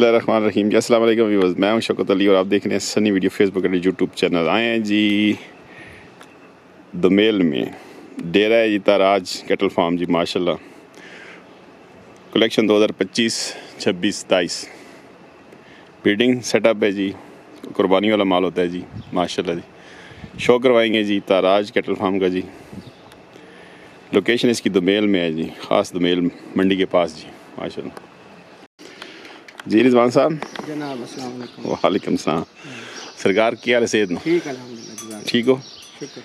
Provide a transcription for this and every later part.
बिस्मिल्लाहिर्रहमानिर्रहीम जी। अस्सलाम वालेकुम व्यूअर्स, मैं हूं शौकत अली और आप देख रहे हैं Sunny video Facebook and YouTube channel. आए हैं जी दुमेल में, डेरा है जी ताराज कैटल फार्म जी। माशाल्लाह कलेक्शन 2025, 26, 27 ब्रीडिंग सेटअप है जी, कुर्बानी वाला माल होता है जी माशाल्लाह जी। शो करवाएंगे जी ताराज कैटल फार्म का जी। लोकेशन इसकी दुमेल में है जी, ख़ास दुमेल मंडी के पास जी माशाल्लाह जी। रिजवान साहब जनाब अस्सलाम वालेकुम। वालेकुम सलाम। सरकार क्या हाल है? सेहत में ठीक अल्हम्दुलिल्लाह। ठीक हो? शुक्र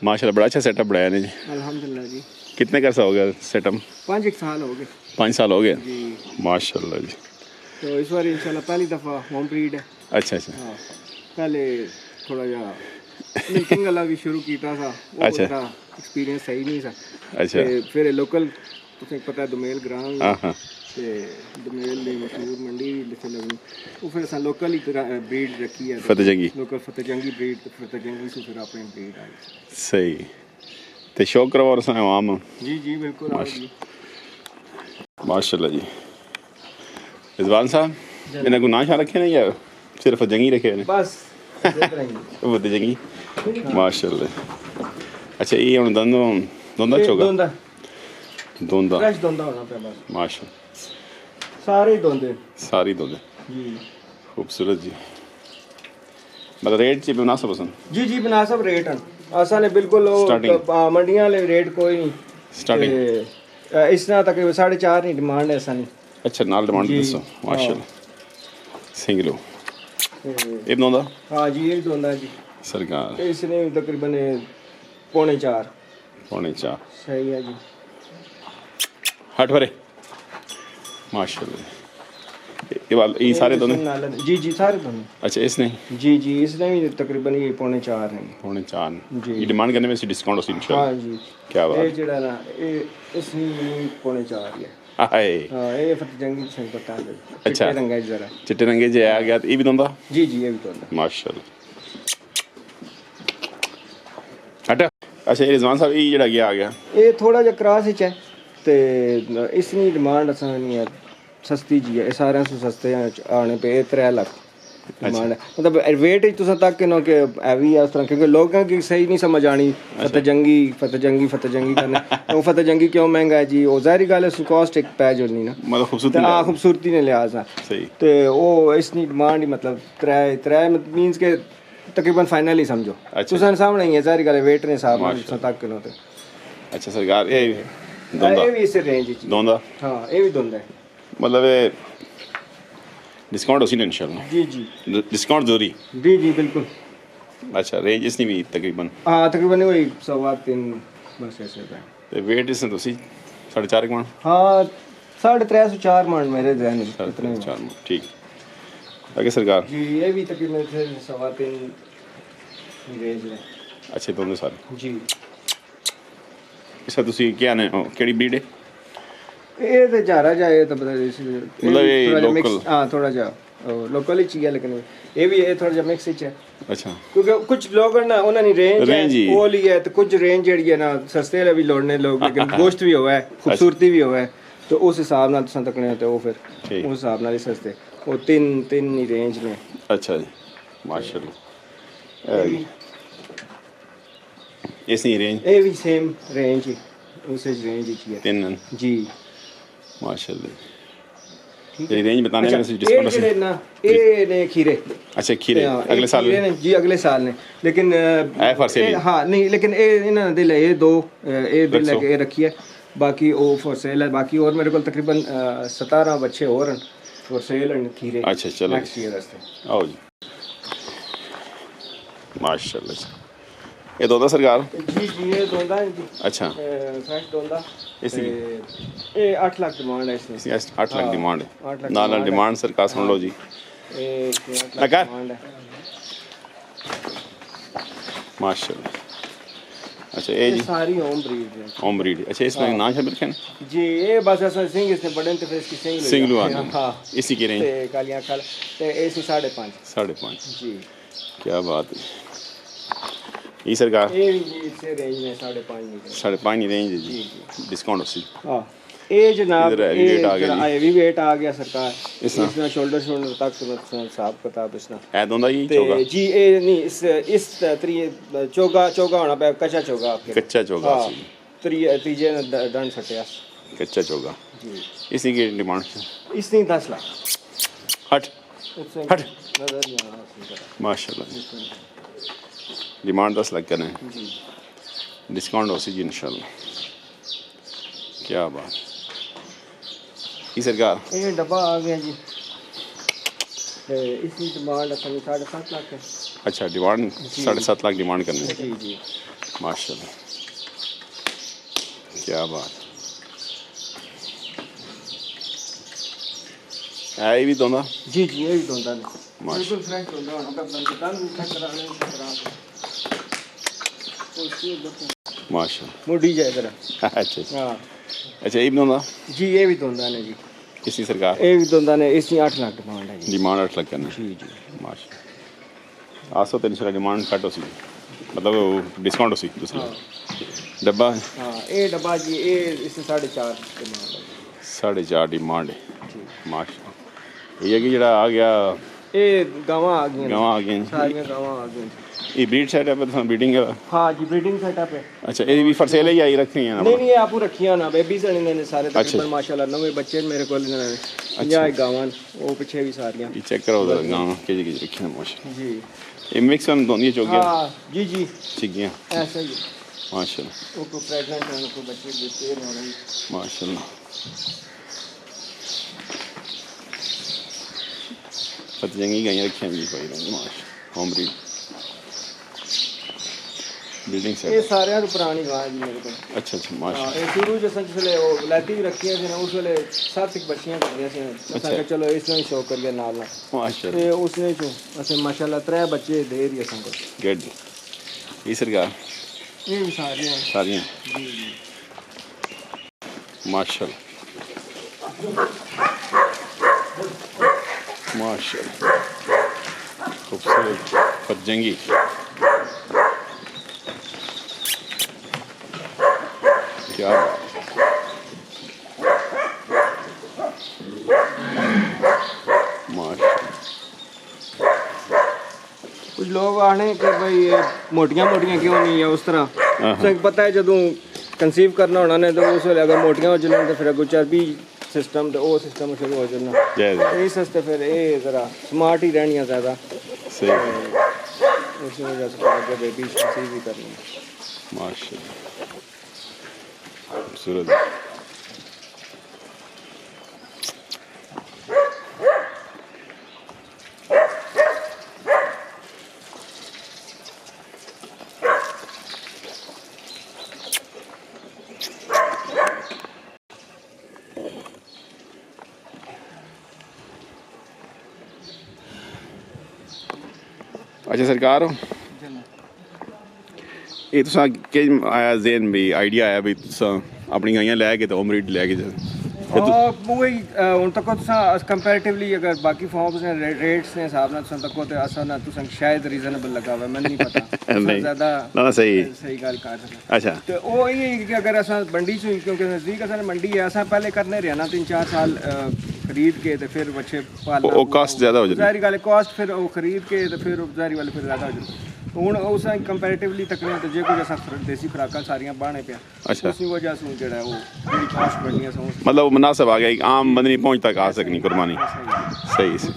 माशाल्लाह बड़ा अच्छा सेटअप बनाया ने जी। अल्हम्दुलिल्लाह जी। कितने का हो गया सेटअप? 5 साल हो गए। 5 साल हो गए जी। माशाल्लाह जी। तो इस बार इंशाल्लाह पहली दफ़ा होम ब्रीड है। अच्छा अच्छा। हाँ, पहले थोड़ा जा मिल्किंग वाला भी शुरू किया था, वो अच्छा। एक्सपीरियंस सही नहीं था। अच्छा ते फिर लोकल तुसें पता दुमेल ग्रां हाँ हाँ ते दुमेल दी मशहूर मंडी जिथे लगनी, वो फिर असां लोकल ही ब्रीड रखी है। फतेह जंगी लोकल फतेह जंगी ब्रीड, तो फतेह जंगी से फिर अपनी ब्रीड आई। सही तो शौक करवा रहा है आवाम। जी जी बिल्कुल आओ जी। माशाल्लाह जी। रिजवान साहब इन्हें कोई नाम रखे नहीं या सिर्फ जंगी रखे ने? बस फतेह जंगी माशाल्लाह। अच्छा ये हुण दोंदा चोगा दोंदा फ्रेश दोंदा होना पे बस। माशाल्लाह सारे ही दोंदे सारी दोंदे जी। खूबसूरत जी। मतलब रेट च मुनासिब पसंद? जी जी मुनासिब रेट हैं असा ने बिल्कुल Starting? मंडियां वाले रेट कोई नहीं। स्टार्टिंग ते इस तरह तक 4.5 नहीं डिमांड है असा नहीं। अच्छा नाल डिमांड जी, दसो माशाल्लाह। सिंगलो ते ये दोंदा हाँ जी ये दोंदा जी। सरकार इसने तकरीबन 3.25 पौने 4 सही है जी। हट भरे माशाल्लाह। ये सारे दोनों? जी जी सारे दोनों। अच्छा इसने जी जी इसने भी तकरीबन ये 3.25 है। पौने 4 जी। ये डिमांड करने में से डिस्काउंट हो हाँ इंशाल्लाह। जी क्या ये बात जड़ा ना ये इसने 3.25 है। हाय। हाँ ये फतेह जंगी से पता है। अच्छा। चिट्टे रंग है जरा। चिट्टे रंगे जे आ गया ये भी दोंदा? जी जी ये भी दोंदा माशाल्लाह। हट अच्छा ये रिजवान साहब ये जड़ा गया आ गया ये थोड़ा जिहा क्रॉस हिच है ते इसनी डिमांड असां नहीं है सस्ती जी है। सारे से सस्ते आने पे 3 लाख डिमांड है। मतलब वेट ही तुसां तक नो कि हैवी है उस तरह, क्योंकि लोगों की सही नहीं समझ आनी फतेह जंगी करना वो फतेह जंगी क्यों महंगा है जी। वो जाहिर गल है कॉस्ट एक पै जोड़नी ना, मतलब खूबसूरती हाँ खूबसूरती ने लिहाज है सही। तो वो इसनी डिमांड ही मतलब 3 मींस के तकरीबन फाइनल ही समझो। अच्छा। तुसां सामने ही है जाहिर गल है वेट ने हिसाब नाल तुसां तक नो ते अच्छा सरकार ये दोंदा ये भी इस रेंज च दोंदा हाँ ये भी दोंदा है। मतलब ये डिस्काउंट होसी ना इंशाल्लाह? जी जी डिस्काउंट जरूरी? जी जी बिल्कुल। अच्छा रेंज इसनी भी तकरीबन हाँ तकरीबन वही 3.25 बस ऐसे है। ते वेट इसने तुसी 4.5 मन? हाँ 350 4 मन मेरे ध्यान में इतने 4 मन ठीक। आगे सरकार जी ये भी तकरीबन 3.25 रेंज है। अच्छे दोनों सारे जी इसका तुसी क्या ने केड़ी ब्रीड है? ये तो जारा जाए तो बता मतलब ये लोकल? हाँ थोड़ा जा लोकल ही चाहिए, लेकिन ये थोड़ा जा मिक्स ही है। अच्छा क्योंकि कुछ लोग ना उन्होंने रेंज ही। वो ली है तो कुछ रेंज जड़ी है ना सस्ते वाले भी लोड़ने लोग, लेकिन गोश्त भी हुआ है खूबसूरती भी हुआ है तो उस हिसाब नाल तुसां तकने होते वो फिर ठीक। उस हिसाब नाल ही सस्ते वो तीन ही रेंज में। अच्छा जी माशाल्लाह। इसनी रेंज ये भी सेम रेंज ही उस रेंज ही है 3 जी माशाल्लाह। ये रेंज बताने में से ये डिस्काउंट जेड़े ना ये ने खीरे। अच्छा खीरे हाँ, अगले साल खीरे ने जी अगले साल ने, लेकिन फॉर सेल? हाँ नहीं लेकिन ये इन्होंने दिल है ये 2 ये दिल है ये रखी है, बाकी वो फॉर सेल है। बाकी और मेरे को तकरीबन 17 बच्चे और फॉर सेल एंड खीरे। अच्छा चलो नेक्स्ट ईयर वास्ते आओ जी माशाल्लाह। ये दोंदा सरकार? जी जी ये दोंदा है जी। अच्छा फ्रेश दोंदा इसकी ये 8 लाख डिमांड है इसमें। इसकी 8 लाख डिमांड 8 है। लाख नाल डिमांड सरकार सुन लो जी। ये 8 लाख लगा? डिमांड है माशाल्लाह। अच्छा ये जी सारी होम ब्रीड है। Home breed. अच्छा इसमें नाम शामिल रखे हैं जी ये बस ऐसा सिंह इसने बड़े तो फिर इसकी सिंगलू हाँ आने हाँ इसी की रेंज ते कालियां काल ते ऐसी 5.5 5.5। जी क्या बात है। ये सरकार ये भी जी इससे रेंज में 5.5 में 5.5 रेंज है जी। जी डिस्काउंट उसी हाँ ਇਹ ਜਨਾਬ इधर heavy weight आ गया जी। ਹੈਵੀ weight ਆ ਗਿਆ ਸਰਕਾਰ ਇਸ ਨਾਲ? ਇਸ ਨਾਲ ਸ਼ੋਲਡਰ ਤੱਕ ਹਿਸਾਬ ਕਿਤਾਬ ਇਸ ਨਾਲ ऐ दोंदा जी चोगा ਤੇ ਜੀ ਇਹ ਨਹੀਂ ਇਸ ਤਰੀ ਚੋਗਾ ਹੋਣਾ ਪਿਆ ਕੱਚਾ ਚੋਗਾ आपके कच्चा चोगा ਹਾਂ ਤੀਜੇ ਨੇ ਡੰਡ ਸੱਟਿਆ कच्चा चोगा ਜੀ इसी की डिमांड ਇਸ ਨਹੀਂ 10 ਲੱਖ हट हट ਨਜ਼ਰ ਨਹੀਂ ਆਉਣਾ ਇਸ ਤਰ੍ਹਾਂ माशाल्लाह जी डिमांड 10 लाख करना है ਜੀ डिस्काउंट हो सी जी इंशाल्लाह क्या बात ई सरकार ਇਹ ਡੱਬਾ ਆ ਗਿਆ ਜੀ ਤੇ ਇਸ ਦੀ ਡਿਮਾਂਡ ਅਸਾਂ 7.5 ਲੱਖ ਹੈ अच्छा डिमांड 7.5 लाख डिमांड करनी है ਜੀ ਜੀ माशाल्लाह क्या बात है ये भी दोंदा ਜੀ ਜੀ ਇਹ ਵੀ ਦੋਂਦਾ ਨੇ ਮਾਸ਼ਾ। ਬਿਲਕੁਲ ਫਰੈਸ਼ ਹੁੰਦਾ ਹੁਣ ਆਪਾਂ ਬੰਦ ਤਾਂ ਵੀ ਖਾ ਕਰਾਣੇ माशाल्लाह ਮੋਢੀ ਜਾਏ ਜਰਾ अच्छा ਹਾਂ अच्छा ये भी दोंदा ਜੀ ਇਹ ਵੀ ਦੋਂਦਾ ਨੇ ਜੀ इसी सरकार ਇਹ ਵੀ ਦੋਂਦਾ ਨੇ ਇਸ ਦੀ 8 ਲੱਖ ਡਿਮਾਂਡ ਹੈ ਜੀ डिमांड 8 लाख करना है ਜੀ ਜੀ माशाल्लाह 800-300 डिमांड कट हो सी मतलब डिस्काउंट हो सी दूसरी डब्बा ਹਾਂ ਇਹ ਡੱਬਾ ਜੀ ਇਹ ਇਸ 4.5 ਡਿਮਾਂਡ ਹੈ 4.5 डिमांड है ਜੀ माशाल्लाह ये है कि जड़ा आ गया ਇਹ ਗਾਵਾਂ ਆ ਗਈਆਂ ਨੇ। गाँव आ गए ਸਾਰੀਆਂ ਗਾਵਾਂ ਆ ਗਈਆਂ ये ब्रीड सेट है पर ब्रीडिंग है ਹਾਂ ਜੀ ਬਰੀਡਿੰਗ ਸੈਟਅਪ ਹੈ अच्छा ये भी फर सेल ही आई रखी है ਨਹੀਂ ਨਹੀਂ ਇਹ ਆਪੂ ਰੱਖੀਆਂ ਨਾ ਬੇਬੀਜ਼ ਨੇ ਸਾਰੇ ਅੱਛਾ। ਤਕਰੀਬਨ ਮਾਸ਼ਾਅੱਲਾ ਨਵੇਂ ਬੱਚੇ ਨੇ ਮੇਰੇ ਕੋਲ ਇਹਨਾਂ ਨੇ 50 ਗਾਵਾਂ ਨੇ, ਉਹ ਪਿੱਛੇ ਵੀ ਸਾਰੀਆਂ ये चेक करो उधर गाँव के जी रखी है माशाल्लाह ਜੀ ये मिक्स में दोनों चौकियाँ ਹਾਂ ਜੀ ਜੀ चिग्गियाँ ऐसा ही माशाल्लाह वो को प्रेग्नेंट है उनको बच्चे देते हैं और माशाल्लाह पतजंगी गाइयाँ रखी हैं जी भाई माशा होम ब्रीड बिल्डिंग ये सेट सारे तो पुरानी गाय जी मेरे को अच्छा अच्छा माशा हाँ ये शुरू जैसे जिसले वो लैती भी रखी है उस वेले 7 बच्चियां कर दिया से अच्छा। कि चलो इसने ही शो करिए नाल ना माशा ते उसने जो ऐसे माशाल्लाह 3 बच्चे दे दिए सन को गुड ये सरकार ये भी सारे हैं सारियाँ जी जी माशाल्लाह माशाल्लाह खूबसूरत पतजंगी क्या माशा कुछ लोग आने कि भाई ये मोटियां मोटियां क्यों नहीं है उस तरह तो पता है जदों कंसीव करना होना ने तो उस वेले अगर मोटियां हो जान तो फिर अगो चर्बी सिस्टम तो वो सिस्टम शुरू हो जाना जय इस वास्ते फिर ये जरा स्मार्ट ही रहनी ज़्यादा सही इसी वजह से फिर आगे बेबी कंसीव भी करनी है माशाल्लाह खूबसूरत अच्छा सरकार ਇਹ ਤੁਸੀਂ ਕਿ ਆਇਆ ਜ਼ੇਨ ਵੀ ਆਈਡੀਆ ਆਇਆ ਵੀ ਤੁਸੀਂ ਆਪਣੀ ਗਾਈਆਂ ਲੈ ਕੇ ਤੇ ਹੋਮ ਰੀਡ ਲੈ ਕੇ ਜਾ वही उन तक कंपैरेटिवली अगर बाकी फॉर्म्स ने रेट्स ने हिसाब नाल तुम तको ते असा ना तुम शायद रीजनेबल लगा हुआ मैं नहीं पता नहीं ज्यादा ना सही सही गल कर सकते अच्छा तो वो ये कि अगर असा मंडी से क्योंकि नजदीक असा मंडी है असा पहले करने रहे ना 3-4 साल खरीद के तो फिर बच्चे पालना वो कॉस्ट ज्यादा हो जाती ज़ाहिर गल कॉस्ट फिर वो खरीद के तो फिर ज़ाहिर गल फिर ज्यादा हो जाती ਹੁਣ ਉਸ ਕੰਪੈਰੀਟਿਵਲੀ ਤਕਰੀਬਨ ਤੇ ਜੇ ਕੋਈ ਅਸਾਂ ਦੇਸੀ ਖੁਰਾਕਾਂ ਸਾਰੀਆਂ ਬਾਣੇ ਪਿਆ अच्छा ਉਸੇ ਵਜ੍ਹਾ ਤੋਂ ਜਿਹੜਾ ਉਹ ਜਿਹੜੀ ਕਾਸਟ ਬਣੀਆਂ ਸੋ मतलब वो मुनासिब आ गया एक आम बंदे नहीं पहुंच तक आ सकनी कुर्बानी सही से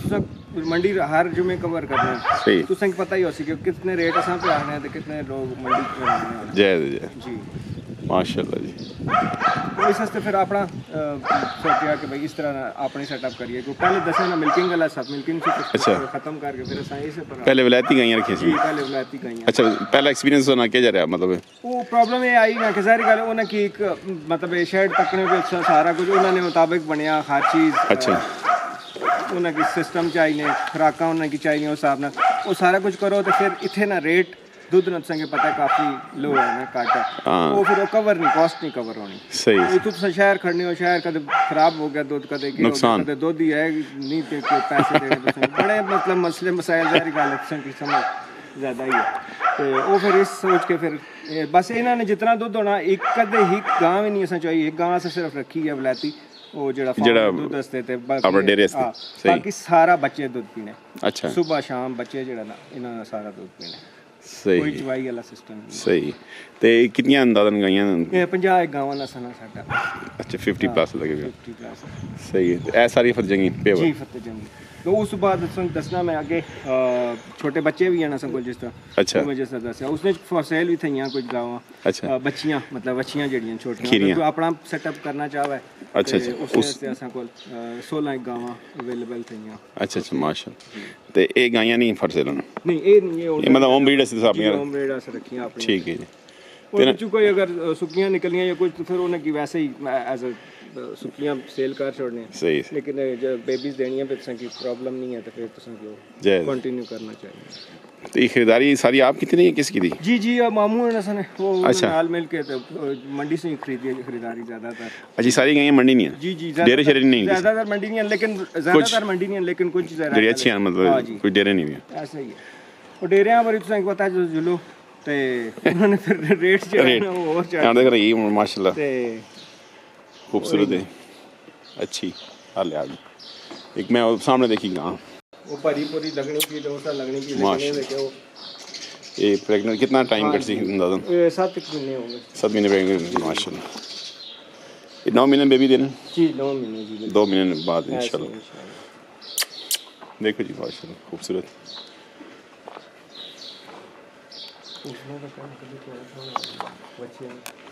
मंडी हर जुमे कवर करना है सही तुसें पता ही हो सी कि कितने रेट असां पे आने हैं ते कितने लोग मंडी पे आने हैं जय जी माशाल्लाह जी तो इस वास्ते फिर अपना सोचा कि भाई इस तरह अपनी सेटअप करिए को पहले दसा ना मिल्किंग वाला सब मिल्किंग से अच्छा। खत्म करके फिर असां इसे पर पहले विलायती गाइयां रखी जी सी पहले विलायती गाइयां अच्छा पहला एक्सपीरियंस होना क्या जा रहा मतलब वो प्रॉब्लम ये आई ना कि सारी गल उन्हें की एक मतलब ये शेड तकने पे सारा कुछ उन्होंने मुताबिक बनया हर चीज़ अच्छा उन्हें की सिस्टम चाहिए खुराक उन्हें की चाहिए उस हिसाब नाल वो सारा कुछ करो तो फिर इतने ना रेट दुध न संगे पता है काफ़ी लो है ना काटा हाँ। वो फिर वो कवर नहीं कॉस्ट नहीं कवर होनी सही ये तो शहर खड़ने हो शहर कदे खराब हो गया दूध कदे की नुकसान। कदे दूध ही है नहीं दे के पैसे देने बड़े मतलब मसले मसाइल ज़ाहिर गल है की समझ ज़्यादा ही है ਤੇ ਉਹ ਫਿਰ ਇਸ ਸੋਚ ਕੇ ਫਿਰ ਬਸ ਇਹਨਾਂ ਨੇ ਜਿਤਨਾ ਦੁੱਧ ਹੋਣਾ ਇੱਕ ਕਦੇ ਹੀ ਗਾਂ ਵੀ ਨਹੀਂ ਅਸਾਂ ਚਾਹੀਏ, ਇੱਕ ਗਾਂ ਅਸਾਂ ਸਿਰਫ ਰੱਖੀ ਹੈ ਵਲੈਤੀ, ਉਹ ਜਿਹੜਾ ਦੁੱਧ ਵਾਸਤੇ ਤੇ ਆਪਣੇ ਡੇਰੇ ਵਾਸਤੇ। ਸਹੀ, ਬਾਕੀ ਸਾਰਾ ਬੱਚੇ ਦੁੱਧ ਪੀਣੇ। ਅੱਛਾ, ਸਵੇਰ ਸ਼ਾਮ ਬੱਚੇ ਜਿਹੜਾ ਨਾ ਇਹਨਾਂ ਦਾ ਸਾਰਾ ਦੁੱਧ ਪੀਣੇ। ਸਹੀ, ਕੋਈ ਚਵਾਈ ਵਾਲਾ ਸਿਸਟਮ ਨਹੀਂ। ਸਹੀ। ਤੇ ਕਿੰਨੀਆਂ ਅੰਦਾਜ਼ਨ ਗਾਈਆਂ? ਇਹ 50 ਗਾਵਾਂ ਦਾ ਸਨਾ ਸਾਡਾ। ਅੱਛਾ, 50 ਪਲੱਸ ਲੱਗੇ ਹੋਏ। 50 ਪਲੱਸ। ਸਹੀ ਹੈ। ਇਹ ਸਾਰੀ ਫਿਰ ਜੰਗੀ ਪੇਵਰ ਜੀ ਫਤਿਹ ਜੰਗੀ। तो उस बाद दसना मैं आगे छोटे बच्चे भी हैं ना संगोल जिस तरह। अच्छा। मैं जिस तरह दसिया उसने फसेल भी थी कुछ गाँव। अच्छा। बच्चियाँ मतलब बच्चियाँ जड़ियाँ छोटियाँ जो अपना सेटअप करना चाहे। अच्छा अच्छा। उसने असां कोल 16 गावां अवेलेबल थी। अच्छा अच्छा माशाअल्लाह। ते ये गायां नहीं फसेल नहीं ये नहीं ये मतलब होम ब्रीड से अपनी होम ब्रीड से रखियां अपनी। ठीक है जी। और बच्चों कोई अगर सुक्कियां निकलियां या कुछ तो फिर उन्हें की वैसे ही एज अ सुक्कियां सेल कर छोड़ने। सही। लेकिन जब बेबीज देनी है फिर तुसां की प्रॉब्लम नहीं है तो फिर तुसां को कंटिन्यू करना चाहिए। तो ये खरीदारी सारी आप कितनी है किसकी थी? जी जी मामू ने सन वो अच्छा। नाल मिल के तो मंडी से ही खरीदारी ज्यादातर। अच्छा सारी गायें मंडी नहीं है? जी जी डेरे शेरे नहीं है? ज्यादातर मंडी नहीं है लेकिन ज्यादातर मंडी नहीं है लेकिन कुछ डेरे अच्छी हैं मतलब कोई डेरे नहीं है ऐसा ही है। और डेरियां बारे तुसां पता है जुलो ते उन्होंने फिर रेट जो है वो और चढ़ा देख रही है माशाल्लाह ते खूबसूरत है अच्छी। हाल यार एक मैं सामने देखी गां वो परी पूरी लगनी की डोसा लगनी की लेकिन वो ये प्रेग्नेंट कितना टाइम कट सी अंदाज़न? 7 महीने होंगे। 7 महीने प्रेग्नेंट माशाल्लाह। ये 9 महीने बेबी देना? जी 9 महीने जी 2 महीने बाद इंशाल्लाह। देखो जी माशाल्लाह खूबसूरत। उसमें तो कम कभी थोड़ा बच्चे